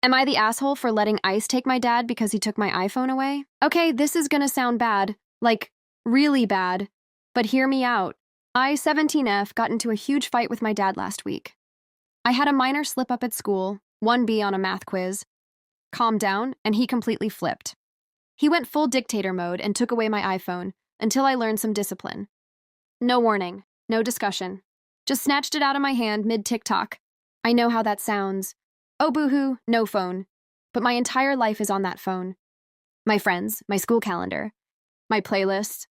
Am I the asshole for letting ICE take my dad because he took my iPhone away? Okay, this is gonna sound bad. Like, really bad. But hear me out. I, 17F, got into a huge fight with my dad last week. I had a minor slip up at school, 1B on a math quiz. Calmed down, and he completely flipped. He went full dictator mode and took away my iPhone until I learned some discipline. No warning, no discussion. Just snatched it out of my hand mid-TikTok. I know how that sounds. Oh, boohoo, no phone. But my entire life is on that phone. My friends, my school calendar, my playlists,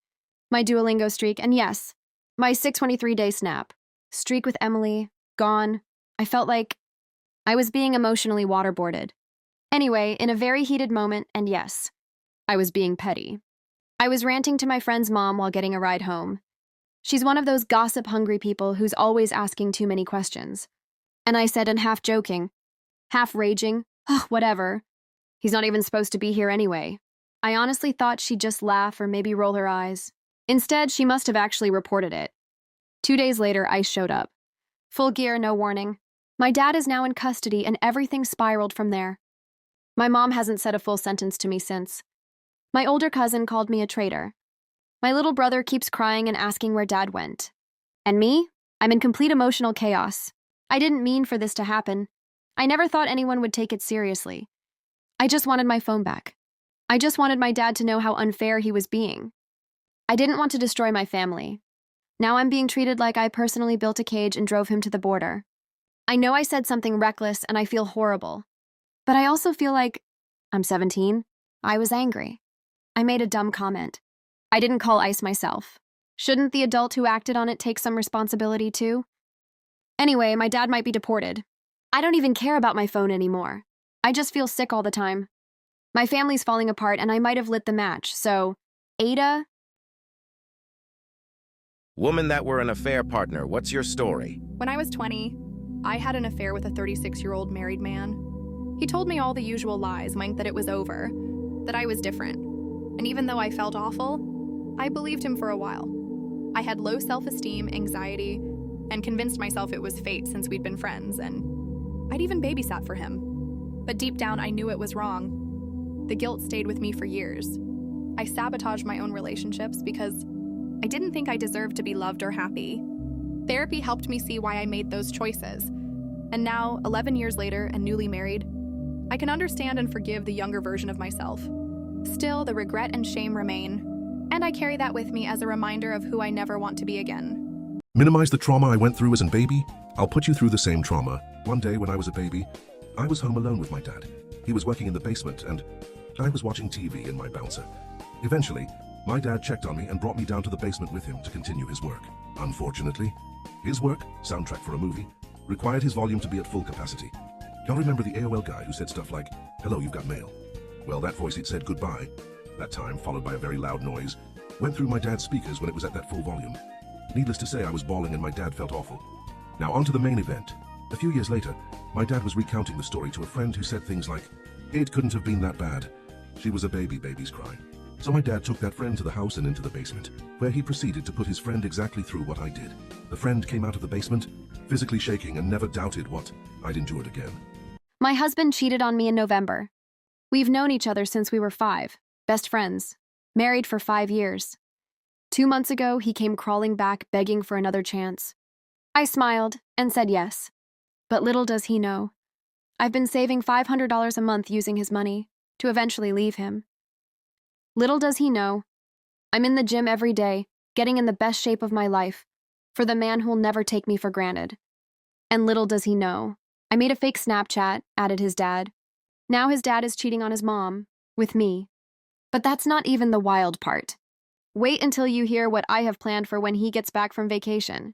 my Duolingo streak, and yes, my 623-day snap. Streak with Emily, gone. I felt like I was being emotionally waterboarded. Anyway, in a very heated moment, and yes, I was being petty. I was ranting to my friend's mom while getting a ride home. She's one of those gossip-hungry people who's always asking too many questions. And I said, and half joking, half raging, ugh, whatever. He's not even supposed to be here anyway. I honestly thought she'd just laugh or maybe roll her eyes. Instead, she must have actually reported it. 2 days later, ICE showed up. Full gear, no warning. My dad is now in custody and everything spiraled from there. My mom hasn't said a full sentence to me since. My older cousin called me a traitor. My little brother keeps crying and asking where dad went. And me? I'm in complete emotional chaos. I didn't mean for this to happen. I never thought anyone would take it seriously. I just wanted my phone back. I just wanted my dad to know how unfair he was being. I didn't want to destroy my family. Now I'm being treated like I personally built a cage and drove him to the border. I know I said something reckless and I feel horrible. But I also feel like, I'm 17, I was angry. I made a dumb comment. I didn't call ICE myself. Shouldn't the adult who acted on it take some responsibility too? Anyway, my dad might be deported. I don't even care about my phone anymore. I just feel sick all the time. My family's falling apart and I might have lit the match, so, Ada? Woman that were an affair partner, what's your story? When I was 20, I had an affair with a 36-year-old married man. He told me all the usual lies, meant that it was over, that I was different. And even though I felt awful, I believed him for a while. I had low self-esteem, anxiety, and convinced myself it was fate since we'd been friends, and I'd even babysat for him. But deep down, I knew it was wrong. The guilt stayed with me for years. I sabotaged my own relationships because I didn't think I deserved to be loved or happy. Therapy helped me see why I made those choices. And now, 11 years later and newly married, I can understand and forgive the younger version of myself. Still, the regret and shame remain, and I carry that with me as a reminder of who I never want to be again. Minimize the trauma I went through as a baby. I'll put you through the same trauma. One day when I was a baby, I was home alone with my dad. He was working in the basement and I was watching TV in my bouncer. Eventually, my dad checked on me and brought me down to the basement with him to continue his work. Unfortunately, his work, soundtrack for a movie, required his volume to be at full capacity. Y'all remember the AOL guy who said stuff like, "Hello, you've got mail." Well, that voice he'd said goodbye. That time, followed by a very loud noise, went through my dad's speakers when it was at that full volume. Needless to say, I was bawling and my dad felt awful. Now on to the main event. A few years later, my dad was recounting the story to a friend who said things like, "It couldn't have been that bad. She was a baby's crying." So my dad took that friend to the house and into the basement, where he proceeded to put his friend exactly through what I did. The friend came out of the basement, physically shaking and never doubted what I'd endured again. My husband cheated on me in November. We've known each other since we were 5, best friends, married for 5 years. 2 months ago, he came crawling back begging for another chance. I smiled and said yes. But little does he know, I've been saving $500 a month using his money to eventually leave him. Little does he know, I'm in the gym every day, getting in the best shape of my life, for the man who'll never take me for granted. And little does he know, I made a fake Snapchat, added his dad. Now his dad is cheating on his mom, with me. But that's not even the wild part. Wait until you hear what I have planned for when he gets back from vacation.